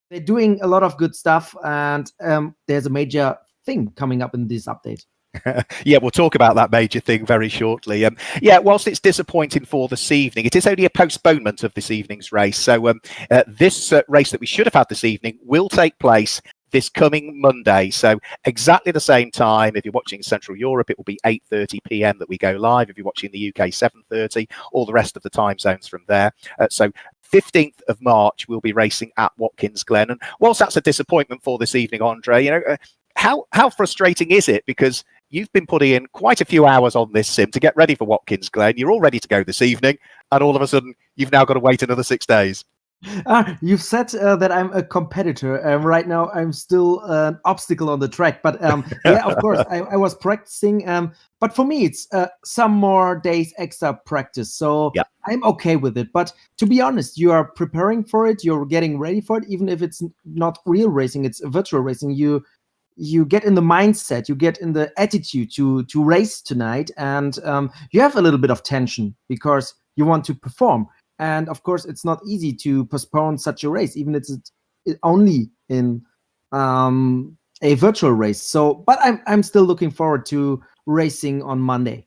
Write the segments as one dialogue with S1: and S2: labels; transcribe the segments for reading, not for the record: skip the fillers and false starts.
S1: they're doing a lot of good stuff, and there's a major thing coming up in this update.
S2: Yeah, we'll talk about that major thing very shortly. Yeah, whilst it's disappointing for this evening, it is only a postponement of this evening's race. So this race that we should have had this evening will take place this coming Monday. So exactly the same time. If you're watching Central Europe, it will be 8:30 p.m. that we go live. If you're watching the UK, 7:30, all the rest of the time zones from there. So 15th of March, we'll be racing at Watkins Glen. And whilst that's a disappointment for this evening, Andre, how frustrating is it? Because you've been putting in quite a few hours on this sim to get ready for Watkins Glen. You're all ready to go this evening, and all of a sudden, you've now got to wait another 6 days.
S1: You've said that I'm a competitor. Right now, I'm still an obstacle on the track. But yeah, of course, I was practicing. But for me, it's some more days extra practice. So yeah. I'm okay with it. But to be honest, you are preparing for it. You're getting ready for it. Even if it's not real racing, it's virtual racing. You get in the mindset, you get in the attitude to race tonight. And you have a little bit of tension because you want to perform. And of course, it's not easy to postpone such a race, even if it's only in a virtual race. So, but I'm still looking forward to racing on Monday.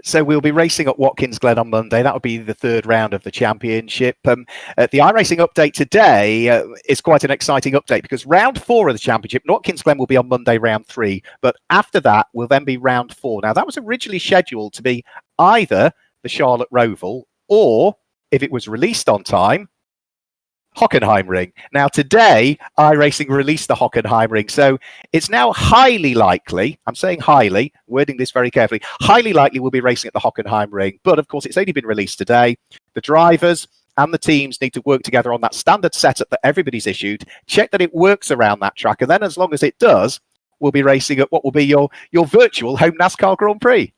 S2: So we'll be racing at Watkins Glen on Monday. That will be the 3rd round of the championship. The iRacing update today is quite an exciting update because round 4 of the championship, Watkins Glen will be on Monday, round 3. But after that will then be round 4. Now, that was originally scheduled to be either the Charlotte Roval or, if it was released on time, Hockenheimring. Now, today, iRacing released the Hockenheimring, so it's now highly likely, I'm saying highly, wording this very carefully, highly likely we'll be racing at the Hockenheimring, but of course, it's only been released today. The drivers and the teams need to work together on that standard setup that everybody's issued, check that it works around that track, and then as long as it does, we'll be racing at what will be your virtual home NASCAR Grand Prix.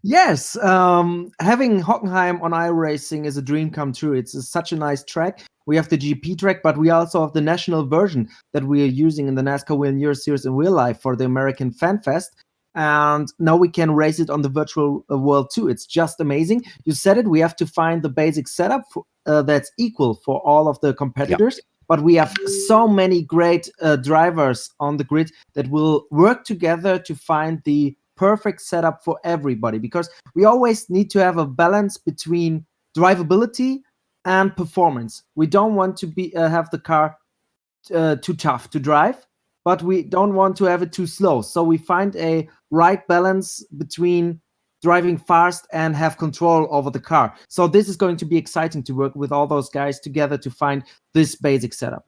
S1: Yes, having Hockenheim on iRacing is a dream come true. It's such a nice track. We have the GP track, but we also have the national version that we are using in the NASCAR Whelen Euro Series in real life for the American Fan Fest. And now we can race it on the virtual world too. It's just amazing. You said it, we have to find the basic setup that's equal for all of the competitors. Yep. But we have so many great drivers on the grid that will work together to find the perfect setup for everybody, because we always need to have a balance between drivability and performance. We don't want to be have the car too tough to drive, but we don't want to have it too slow. So we find a right balance between driving fast and have control over the car. So this is going to be exciting to work with all those guys together to find this basic setup.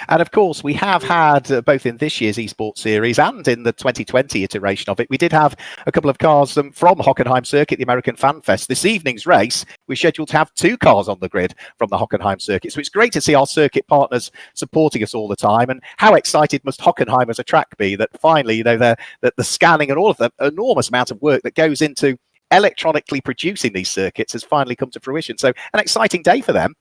S2: And of course, we have had both in this year's Esports Series and in the 2020 iteration of it, we did have a couple of cars from Hockenheim Circuit, the American Fan Fest. This evening's race, we're scheduled to have 2 cars on the grid from the Hockenheim Circuit. So it's great to see our circuit partners supporting us all the time. And how excited must Hockenheim as a track be that finally, the scanning and all of the enormous amount of work that goes into electronically producing these circuits has finally come to fruition. So an exciting day for them.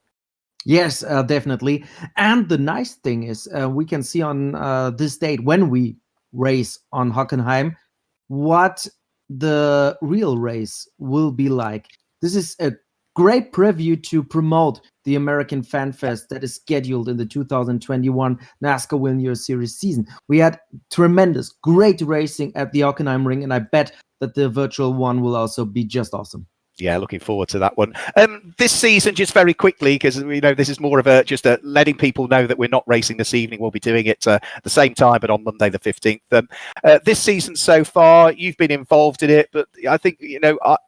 S1: Yes, definitely. And the nice thing is we can see on this date when we race on Hockenheim what the real race will be like. This is a great preview to promote the American Fan Fest that is scheduled in the 2021 NASCAR Whelen Euro Series season. We had tremendous, great racing at the Hockenheimring, and I bet that the virtual one will also be just awesome.
S2: Yeah, looking forward to that one. This season, just very quickly, because we know this is more of just letting people know that we're not racing this evening. We'll be doing it the same time, but on Monday the 15th. This season so far, you've been involved in it, but I think,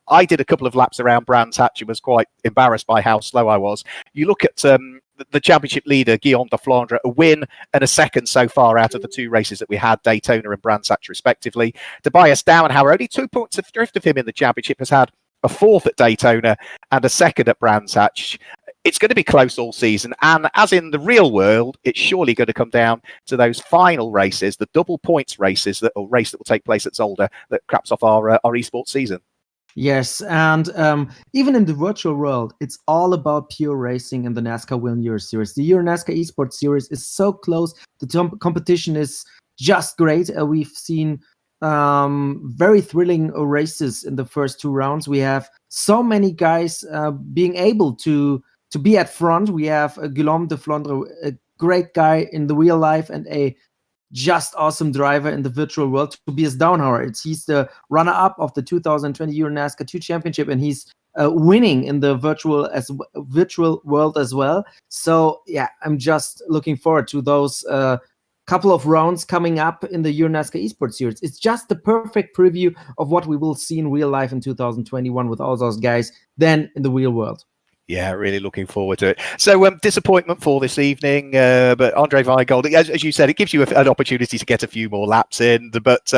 S2: I did a couple of laps around Brands Hatch and was quite embarrassed by how slow I was. You look at the championship leader, Guillaume de Flandre, a win and a second so far out of the 2 races that we had, Daytona and Brands Hatch respectively. Tobias Dauenhauer, only 2 points of drift of him in the championship, has had a 4th at Daytona and a 2nd at Brands Hatch. It's going to be close all season, and as in the real world, it's surely going to come down to those final races, the double points races that will take place at Zolder that caps off our esports season.
S1: Yes, and even in the virtual world, it's all about pure racing in the NASCAR Whelen Euro Series. The EuroNASCAR Esports Series is so close. The competition is just great. We've seen very thrilling races in the first 2 rounds. We have so many guys being able to be at front. We have Guillaume de Flandre great guy in the real life and a just awesome driver in the virtual world. Tobias Downhauer, he's the runner-up of the 2020 EuroNASCAR 2 Championship, and he's winning in the virtual world as well. So yeah, I'm just looking forward to those couple of rounds coming up in the EuroNASCAR Esports Series. It's just the perfect preview of what we will see in real life in 2021 with all those guys then in the real world.
S2: Yeah, really looking forward to it. So disappointment for this evening, but Andre Weigold, as you said, it gives you an opportunity to get a few more laps in. But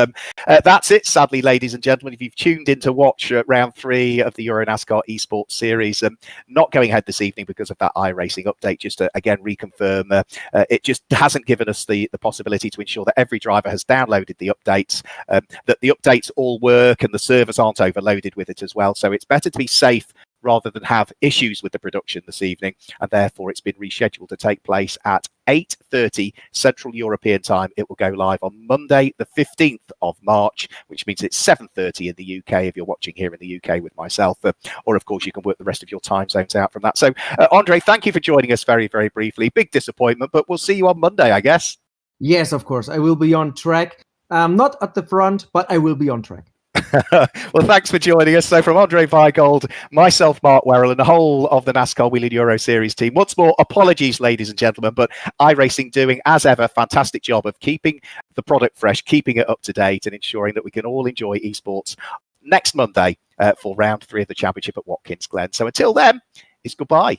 S2: that's it, sadly, ladies and gentlemen. If you've tuned in to watch round 3 of the EuroNASCAR Esports Series, not going ahead this evening because of that iRacing update, just to, again, reconfirm, it just hasn't given us the possibility to ensure that every driver has downloaded the updates, that the updates all work and the servers aren't overloaded with it as well. So it's better to be safe rather than have issues with the production this evening, and therefore it's been rescheduled to take place at 8:30 Central European Time. It will go live on Monday, the 15th of March, which means it's 7:30 in the UK if you're watching here in the UK with myself, or of course you can work the rest of your time zones out from that. So, Andre, thank you for joining us very, very briefly. Big disappointment, but we'll see you on Monday, I guess.
S1: Yes, of course. I will be on track. Not at the front, but I will be on track.
S2: Well, thanks for joining us. So from Andre Weigold, myself, Mark Werrell, and the whole of the NASCAR Whelen Euro Series team, once more, apologies, ladies and gentlemen, but iRacing doing, as ever, a fantastic job of keeping the product fresh, keeping it up to date, and ensuring that we can all enjoy esports next Monday for round 3 of the championship at Watkins Glen. So until then, it's goodbye.